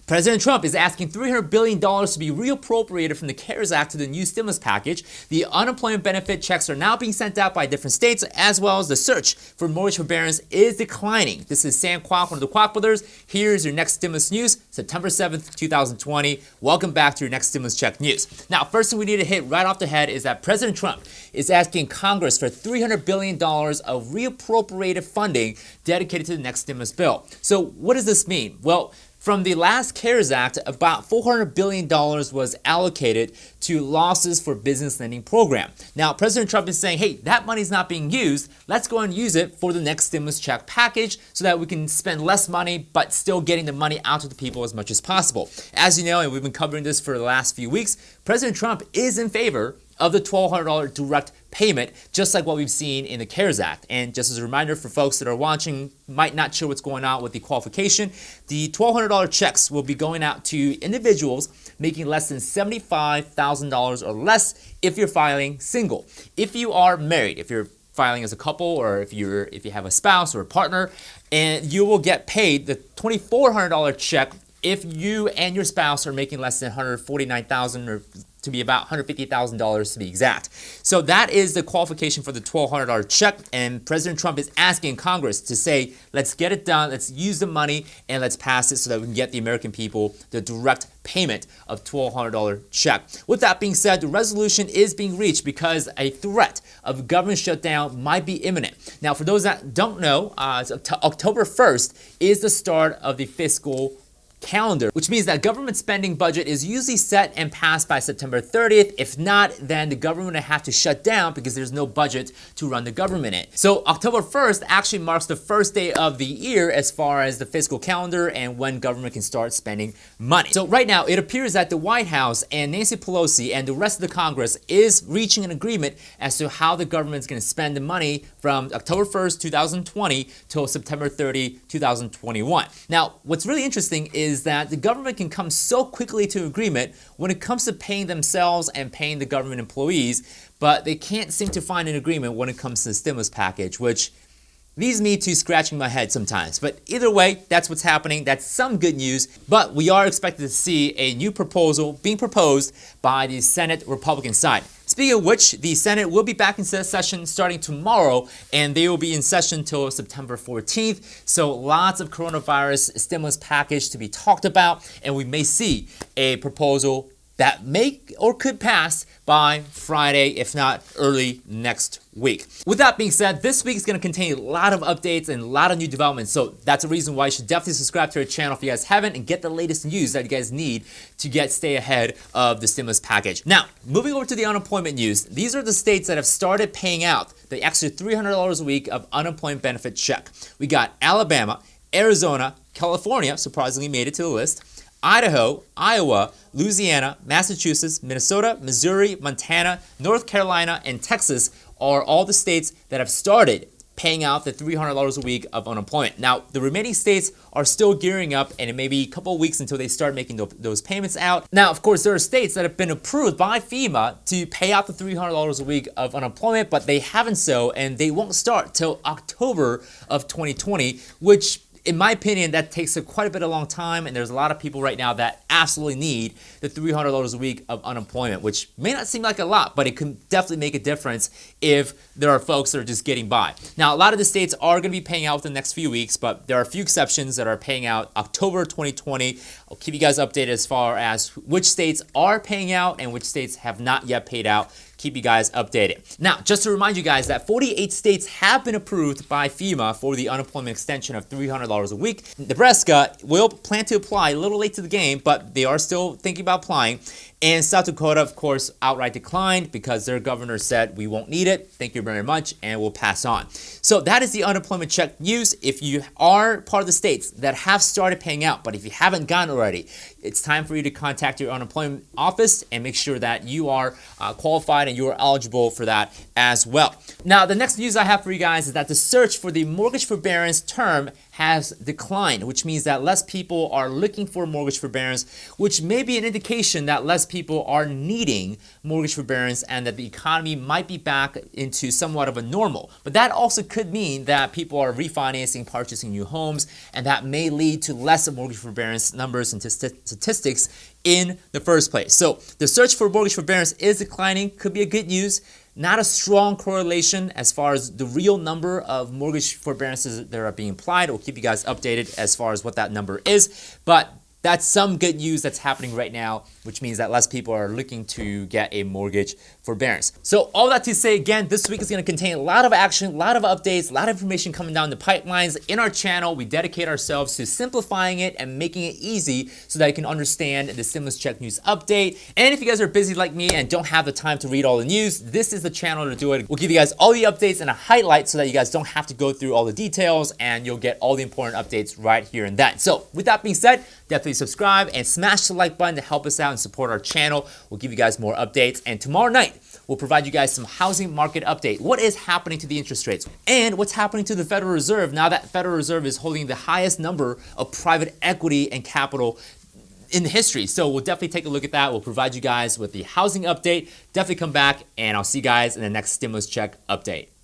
President Trump is asking $300 billion to be reappropriated from the CARES Act to the new stimulus package. The unemployment benefit checks are now being sent out by different states, as well as the search for mortgage forbearance is declining. This is Sam Kwok from the Kwok Brothers. Here's your next stimulus news, September 7th, 2020. Welcome back to your next stimulus check news. Now, first thing we need to hit right off the head is that President Trump is asking Congress for $300 billion of reappropriated funding dedicated to the next stimulus bill. So what does this mean? Well, from the last CARES Act, about $400 billion was allocated to losses for business lending program. Now, President Trump is saying, hey, that money's not being used. Let's go and use it for the next stimulus check package so that we can spend less money, but still getting the money out to the people as much as possible. As you know, and we've been covering this for the last few weeks, President Trump is in favor of the $1,200 direct payment, just like what we've seen in the CARES Act. And just as a reminder for folks that are watching, might not sure what's going on with the qualification, the $1,200 checks will be going out to individuals making less than $75,000 or less if you're filing single. If you are married, if you're filing as a couple, or if you have a spouse or a partner, and you will get paid the $2,400 check if you and your spouse are making less than $149,000 or to be about $150,000 to be exact. So that is the qualification for the $1,200 check, and President Trump is asking Congress to say, let's get it done, let's use the money, and let's pass it so that we can get the American people the direct payment of $1,200 check. With that being said, the resolution is being reached because a threat of government shutdown might be imminent. Now, for those that don't know, October 1st is the start of the fiscal calendar, which means that government spending budget is usually set and passed by September 30th. If not, then the government will have to shut down because there's no budget to run the government in. So October 1st actually marks the first day of the year as far as the fiscal calendar and when government can start spending money. So right now, it appears that the White House and Nancy Pelosi and the rest of the Congress is reaching an agreement as to how the government is going to spend the money from October 1st, 2020 till September 30, 2021. Now, what's really interesting is that the government can come so quickly to agreement when it comes to paying themselves and paying the government employees, but they can't seem to find an agreement when it comes to the stimulus package, which leads me to scratching my head sometimes. But either way, that's what's happening. That's some good news, but we are expected to see a new proposal being proposed by the Senate Republican side. Speaking of which, the Senate will be back in session starting tomorrow, and they will be in session till September 14th. So lots of coronavirus stimulus package to be talked about, and we may see a proposal that may or could pass by Friday, if not early next week. With that being said, this week is going to contain a lot of updates and a lot of new developments, so that's a reason why you should definitely subscribe to our channel if you guys haven't and get the latest news that you guys need to stay ahead of the stimulus package. Now, moving over to the unemployment news, these are the states that have started paying out the extra $300 a week of unemployment benefit check. We got Alabama, Arizona, California, surprisingly made it to the list, Idaho, Iowa, Louisiana, Massachusetts, Minnesota, Missouri, Montana, North Carolina, and Texas are all the states that have started paying out the $300 a week of unemployment. Now, the remaining states are still gearing up, and it may be a couple of weeks until they start making those payments out. Now, of course, there are states that have been approved by FEMA to pay out the $300 a week of unemployment, but they haven't so, and they won't start till October of 2020, which in my opinion, that takes quite a bit of long time, and there's a lot of people right now that absolutely need the $300 a week of unemployment, which may not seem like a lot, but it can definitely make a difference if there are folks that are just getting by. Now, a lot of the states are going to be paying out within the next few weeks, but there are a few exceptions that are paying out October 2020. I'll keep you guys updated as far as which states are paying out and which states have not yet paid out. Keep you guys updated. Now, just to remind you guys that 48 states have been approved by FEMA for the unemployment extension of $300 a week. Nebraska will plan to apply, a little late to the game, but they are still thinking about applying. And South Dakota, of course, outright declined because their governor said, we won't need it, thank you very much, and we'll pass on. So that is the unemployment check news. If you are part of the states that have started paying out, but if you haven't gotten already, it's time for you to contact your unemployment office and make sure that you are qualified and you are eligible for that as well. Now, the next news I have for you guys is that the search for the mortgage forbearance term has declined, which means that less people are looking for mortgage forbearance, which may be an indication that less people are needing mortgage forbearance and that the economy might be back into somewhat of a normal. But that also could mean that people are refinancing, purchasing new homes, and that may lead to less mortgage forbearance numbers and statistics in the first place. So the search for mortgage forbearance is declining, could be a good news. Not a strong correlation as far as the real number of mortgage forbearances that are being applied. We'll keep you guys updated as far as what that number is, but that's some good news that's happening right now, which means that less people are looking to get a mortgage forbearance. So all that to say, again, this week is going to contain a lot of action, a lot of updates, a lot of information coming down the pipelines in our channel. We dedicate ourselves to simplifying it and making it easy so that you can understand the stimulus check news update. And if you guys are busy like me and don't have the time to read all the news, this is the channel to do it. We'll give you guys all the updates and a highlight so that you guys don't have to go through all the details and you'll get all the important updates right here and then. So with that being said, definitely subscribe and smash the like button to help us out and support our channel. We'll give you guys more updates, and tomorrow night we'll provide you guys some housing market update. What is happening to the interest rates and what's happening to the Federal Reserve now that Federal Reserve is holding the highest number of private equity and capital in history. So we'll definitely take a look at that. We'll provide you guys with the housing update. Definitely come back, and I'll see you guys in the next stimulus check update.